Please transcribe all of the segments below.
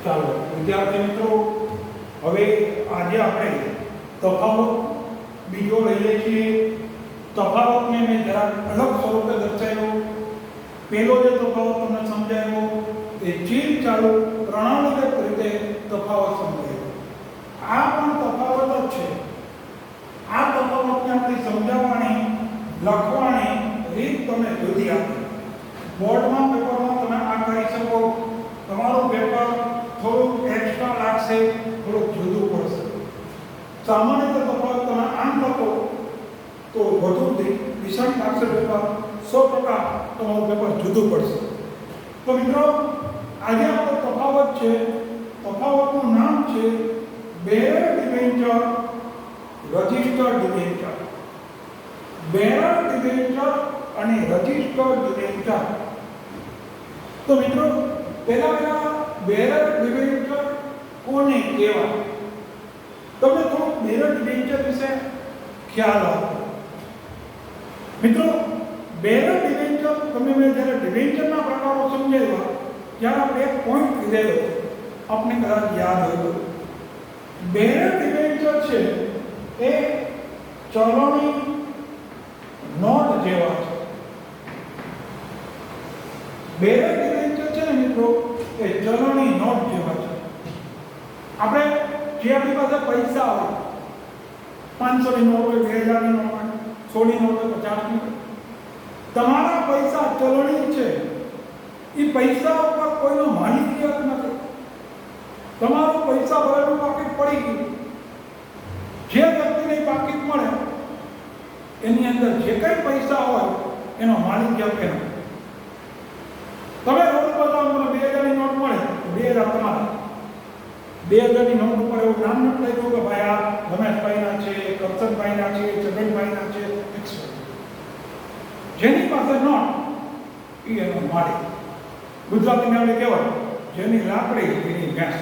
ચાલો વિદ્યાર્થી મિત્રો, હવે આજે આપણે તફાવત બીજો લઈએ છીએ. તફાવતને મેં જરાક અલગ સ્વરૂપે દર્શાવ્યો. પહેલો જે તફાવત તમને સમજાયો એ ચીલ ચાલુ પ્રણાલીગત રીતે તફાવત સમજાયો. આ પણ તફાવત જ છે. આ તફાવતને આપણે સમજાવવાની લખવાની રીત તમે જુદી આપી. બોર્ડમાં પેપરમાં તમે આ કરી શકો. તમારું પેપર થોડુંક એક્સ્ટ્રા લાગશે, થોડુંક જુદું પડશે. સામાન્ય રીતે તફાવત તમે આમ લખો તો વધુ વિષમ લાગશે પેપર. 100% તમારું પેપર જુદું પડશે. તો મિત્રો, આજે આપણો તફાવત છે, તફાવતનું નામ છે bearer debenture registered debenture. Bearer debenture અને રજિસ્ટર્ડ ડિબેન્ચર. તો મિત્રો, પહેલા બેરર ડિબેન્ચર કોને કહેવાય? તમને થોડુંક બેરર ડિબેન્ચર વિશે ખ્યાલ આપો. મિત્રો, બેરર ડિબેન્ચર તમે મેં જ્યારે ડિબેન્ચરના પ્રકારો સમજાવ્યા ત્યારે આપણે એક પોઈન્ટ કીધેલો, આપને કદાચ યાદ હોય તો. બેરર ડિબેન્ચર છે એ ચલણી નોટ જેવા છે. બેરર ડિબેન્ચર છે ને મિત્રો, એ ચલણી નોટ જેવા છે. આપણે જે આપણી પાસે પૈસા હોય, 500 ની નોટ હોય, 2000 ની નોટ હોય, 100 ની નોટ હોય, 50 ની, તમારા પૈસા ચલણી છે. એ પૈસા ઉપર કોઈનો માલિકી હક નથી. તમારું પૈસા ભરેલું પાકીટ પડી ગયું, જે વ્યક્તિને પાકીટ મળે એની અંદર જે કંઈ પૈસા હોય એનો માલિકી હક એનો. તમે રોડ પર જાઓ, તમને 2000 ની નોટ મળે, 2000 તમારા. 2000 ની નોટ ઉપર એવું નામ નથી લખ્યું કે ભાઈ આ રમેશભાઈના છે, કરશનભાઈના છે, છગનભાઈના છે. જેની પાસે નોટ એ એનો માલિક. ગુજરાતીમાં આપણે કહેવાય જેની લાકડી એની ભેંસ.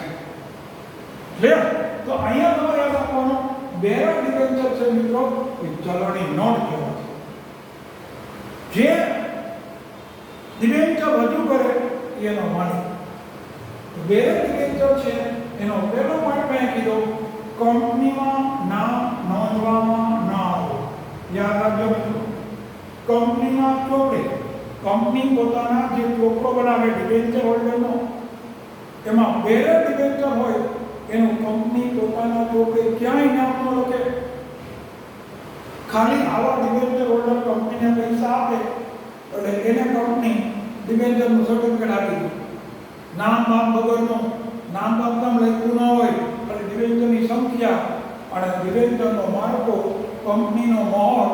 ક્લિયર? તો અહીંયા તમારે યાદ રાખવાનું, બેરર ડિબેન્ચર છે મિત્રો, એ ચલણી નોટ કહેવાય છે. જે ડિબેન્ચર રજૂ કરે એનો માલિક. બેરર ડિબેન્ચર છે એનો પહેલો પોઈન્ટ મેં કીધો, કંપનીમાં નામ નોંધવામાં ન આવે. યાદ રાખજો મિત્રો, કંપનીમાં ચોપડી, કંપની પોતાના જે ચોપડો બનાવે ડિબેન્ચર હોલ્ડરનો, એમાં બેરર ડિબેન્ચર હોય એનું કંપની પોતાના ચોપડે ક્યાંય નામ ન લખે. ખાલી આવા ડિબેન્ચર હોલ્ડર કંપનીને પૈસા આપે એટલે એને કંપની ડિબેન્ચરનું સર્ટિફિકેટ આપી દે. નામ બામ વગરનું, નામ બામ લખ્યું ન હોય અને ડિબેન્ચરની સંખ્યા અને ડિબેન્ચરનો માર્કો, કંપનીનો મહોર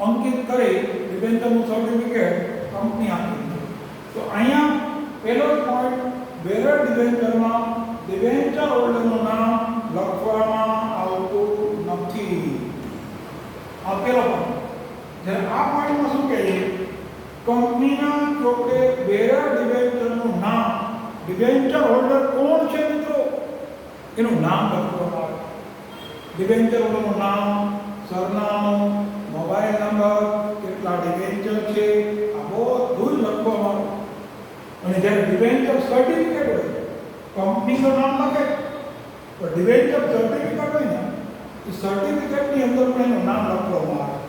અંકિત કરી ડિબેન્ચરનું સર્ટિફિકેટ કંપની આપી દે. તો અહીંયા પહેલો પોઈન્ટ, બેરર ડિબેન્ચરમાં ડિબેન્ચર હોલ્ડરનું નામ લખવામાં આવતું નથી. આ પહેલો પોઈન્ટ. જ્યારે આ પોઈન્ટમાં શું કહીએ, કંપનીના ચોપડે બેરર ડિબેન્ચરનું નામ, ડિબેન્ચર હોલ્ડર કોણ છે મિત્રો, એનું નામ લખવામાં આવે. ડિબેન્ચર હોલ્ડરનું નામ, સરનામું, મોબાઈલ નંબર, કેટલા ડિબેન્ચર છે, આ બધું જ લખવામાં આવે. અને જ્યારે ડિબેન્ચર સર્ટિફિકેટ હોય, કંપનીનું નામ લખે, તો ડિબેન્ચર સર્ટિફિકેટ હોય ને, એ સર્ટિફિકેટની અંદર પણ એનું નામ લખવામાં આવે.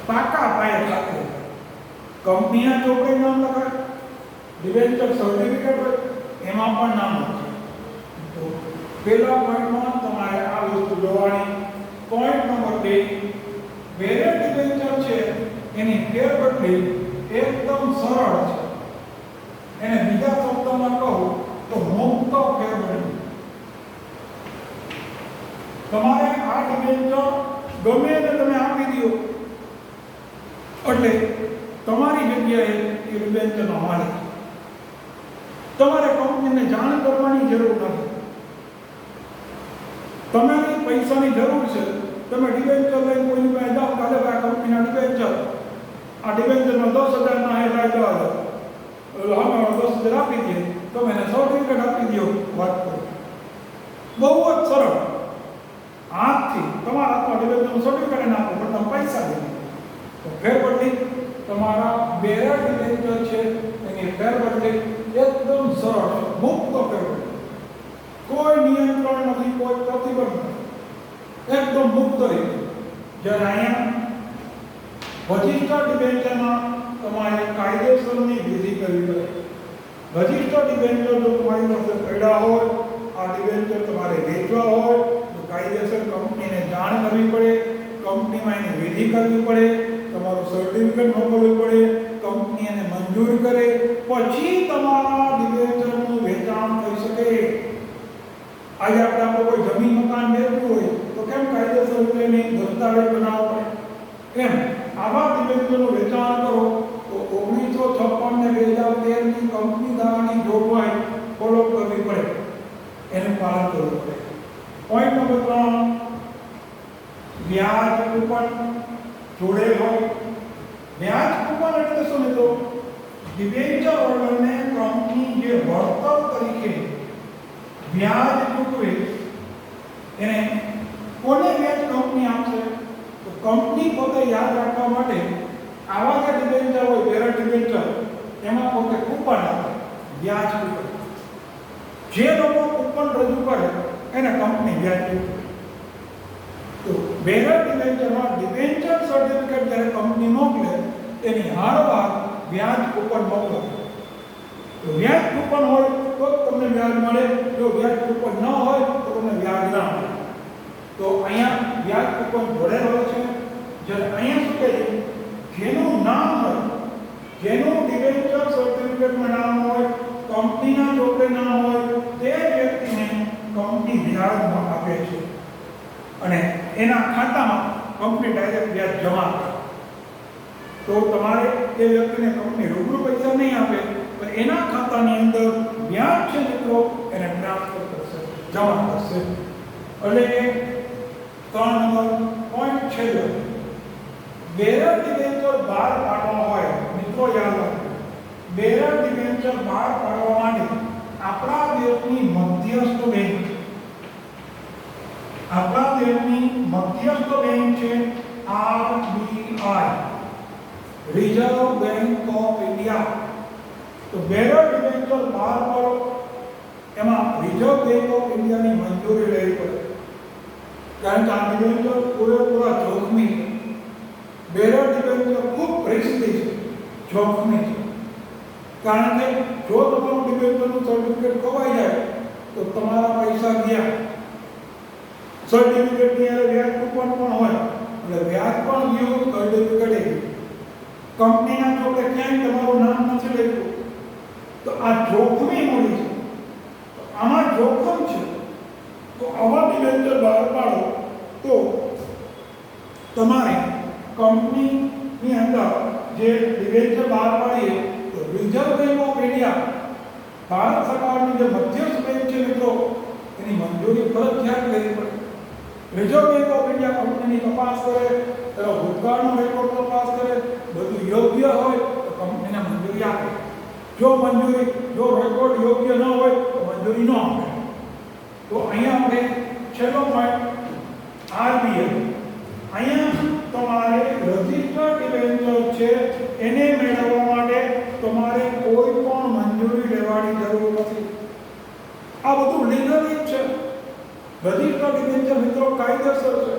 પાકા પાયે સાથે કંપનીના ચોપડે નામ લખાય, ડિબેન્ચર સર્ટિફિકેટ હોય એમાં પણ નામ લખાય. તો પહેલા પોઈન્ટમાં તમારે આ વસ્તુ જોવાની. પોઈન્ટ નંબર 2, બેરર ડિબેન્ચર છે એની ફેરબદલી એકદમ સરળ છે. એને બીજા શબ્દમાં કહું તો મુક્ત ફેરબદલી. તમારે આ ડિબેન્ચર ગમે તે તમે આપી દો એટલે તમારી જગ્યાએ એ ડિબેન્ચરનો માલિક. તમારે કંપનીને જાણ કરવાની જરૂર નથી. તમારે પૈસાની જરૂર છે, તમે ડિબેન્ચર લઈને કોઈની પાસે જાઓ, કાલે આ કંપનીના ડિબેન્ચર, આ ડિબેન્ચરમાં 10,000 ના હેઠળ જાઓ, એટલે અમે 10,000 આપી દઈએ, તમે એને સર્ટિફિકેટ આપી દો, વાત કરો. બહુ જ સરળ. હાથથી તમારા હાથમાં ડિબેન્ચરનું સર્ટિફિકેટ આપો, પણ તમે પૈસા દે. તો ફેરબદલી તમારા બેરર ડિબેન્ચર છે એની ફેરબદલી એકદમ સરળ, મુક્ત ફેરબદલી. કોઈ નિયંત્રણ નથી, કોઈ પ્રતિબંધ નથી, એકદમ મુક્ત રીતે. જ્યારે અહીંયા રજિસ્ટર ડિબેન્ચરમાં તમારે કાયદેસરની વિધિ કરવી પડે. રજિસ્ટર ડિબેન્ચર જો તમારી પાસે પડ્યા હોય, આ ડિબેન્ચર તમારે વેચવા હોય તો કાયદેસર કંપનીને જાણ કરવી પડે, કંપનીમાં એની વિધિ કરવી પડે, તમારું સર્ટિફિકેટ મોકલવું પડે, કંપની એને મંજૂર કરે, પછી તમારા ડિબેન્ચરનું વેચાણ થઈ શકે. આજે આપણે કોઈ જમીન મકાન વેચવું હોય તો કેમ કાયદેસર રીતે એની દસ્તાવેજ બનાવવા પડે, એમ આવા ડિબેન્ચરનું વેચાણ કરો તો 1956 ને 2013 ની કંપની ધારાની જોગવાઈ ફોલો કરવી પડે, એનું પાલન કરવું પડે. પોઈન્ટ નંબર 3, વ્યાજ કૂપન જોડે હોય. વ્યાજ કૂપન એટલે શું મિત્રો? ડિબેન્ચર હોલ્ડરને કંપની જે વળતર તરીકે વ્યાજ ચૂકવે એને કોને વ્યાજ કંપની આપશે? તો કંપની પોતે યાદ રાખવા માટે આવા જે ડિબેન્ચર હોય, બેરર ડિબેન્ચર, એમાં પોતે કૂપન આપે, વ્યાજ કૂપન. જે લોકો કૂપન રજૂ કરે એને કંપની વ્યાજ ચૂકવે. તો બેરર ડિબેન્ચરમાં ડિબેન્ચર સર્ટિફિકેટ જ્યારે કંપની મોકલે તેની હારવાર વ્યાજ કૂપન મોકલે. તો વ્યાજ કૂપન હોય તો તમને વ્યાજ મળે, જો વ્યાજ કૂપન ન હોય તો તમને વ્યાજ ના મળે. તો અહીંયા વ્યાજ કૂપન જોડે હોય છે. જ્યારે અહીંયા શું કહે છે? જેનું નામ હોય, જેનું ડિબેન્ચર સર્ટિફિકેટમાં નામ હોય, કંપનીના ચોપડે નામ હોય, તે વ્યક્તિને કંપની વ્યાજ આપે છે અને એના ખાતામાં કંપની ડાયરેક્ટ વ્યાજ જમા કરે. તો તમારે એ વ્યક્તિને કંપની રૂબરૂ પૈસા નહીં આપે, પણ એના ખાતાની અંદર વ્યાજ છે મિત્રો એને ટ્રાન્સફર કરશે, જમા કરશે. એટલે કે 3 નંબર પોઈન્ટ છે, બેરર ડિબેન્ચર બહાર પાડવા હોય મિત્રો યાદ રાખો, બેરર ડિબેન્ચર બહાર પાડવા માટે આપણા દેશની મધ્યસ્થ બેંક, આપણા દેશની મધ્યસ્થ બેંક છે RBI, reserve bank of India. તો બેરર ડિબેન્ચર બહાર પાડો એમાં રિઝર્વ બેંક ઓફ ઇન્ડિયાની મંજૂરી લેવી પડે, કારણ કે આ ડિબેન્ચર પૂરેપૂરા જોખમી છે. બેરર ડિબેન્ચર ખૂબ રિસ્કી છે, જોખમી છે, કારણ કે જો તમારું ડિબેન્ચરનું સર્ટિફિકેટ ખોવાઈ જાય તો તમારા પૈસા ગયા. સર્ટિફિકેટની અંદર વ્યાજ કૂપન પણ હોય એટલે વ્યાજ પણ ગયું, સર્ટિફિકેટ કંપનીના ચોપડે ક્યાંય તમારું નામ નથી લખ્યું. તો આ જોખમી મૂડી છે, આમાં જોખમ છે. તો આવા ડિબેન્ચર બહાર પાડો તો તમારે કંપનીની અંદર જે ડિબેન્ચર બહાર પાડીએ તો reserve bank of India, Bharat સરકારની જે મધ્યસ્થ બેંક છે મિત્રો, એની મંજૂરી ફરજિયાત લેવી પડે. રિઝર્વ બેંક ઓફ ઇન્ડિયા કંપનીની તપાસ કરે, તેનો ભૂતકાળનો રેકોર્ડ તપાસ કરે, બધું યોગ્ય હોય તો કંપનીને મંજૂરી આપે. જો રેકોર્ડ યોગ્ય ન હોય તો મંજૂરી ન આપે. તો અહીંયા આપણે છેલ્લો પોઈન્ટ RBI. અહીંયા તમારે રજિસ્ટર ડિબેન્ચર છે એને મેળવવા માટે તમારે કોઈ પણ મંજૂરી લેવાની જરૂર નથી. આ બધું લીગલી છે. રજિસ્ટર ડિબેન્ચર મિત્રો કાયદેસર છે.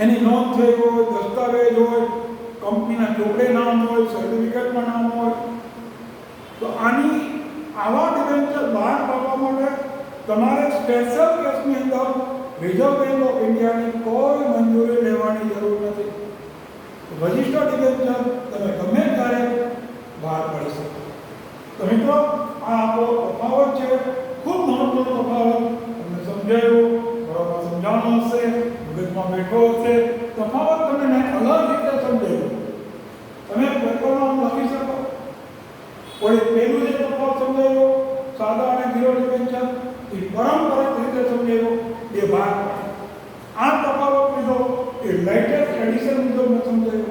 એની નોંધ થઈ હોય, દસ્તાવેજ હોય, કંપનીના ચોપડે નામ હોય, સર્ટિફિકેટમાં નામ હોય. તો આવા ડિબેન્ચર બહાર પાડવા માટે તમારે સ્પેશિયલ કેસની અંદર રિઝર્વ બેંક ઓફ ઇન્ડિયાની કોઈ મંજૂરી લેવાની જરૂર નથી. રજિસ્ટર ડિબેન્ચર તમે ગમે ત્યારે બહાર પાડી શકો. તો મિત્રો આ આપણો તફાવત છે, ખૂબ મહત્વનો તફાવત. તમને સમજાયું, બરાબર સમજાવવાનો હશે, મગજમાં બેઠો હશે. તફાવત તમને અલગ રીતે સમજાયું. તમે પેપરમાં લખી શકો. કોઈ પહેલું જે તફાવત સમજાયો સાદા અને ઝીરો ડિબેન્ચર એ પરંપરાગત રીતે સમજાયો, એ ભાગ. આ તફાવત લીધો એ લેટેસ્ટ એડિશન મુજબ સમજાયો.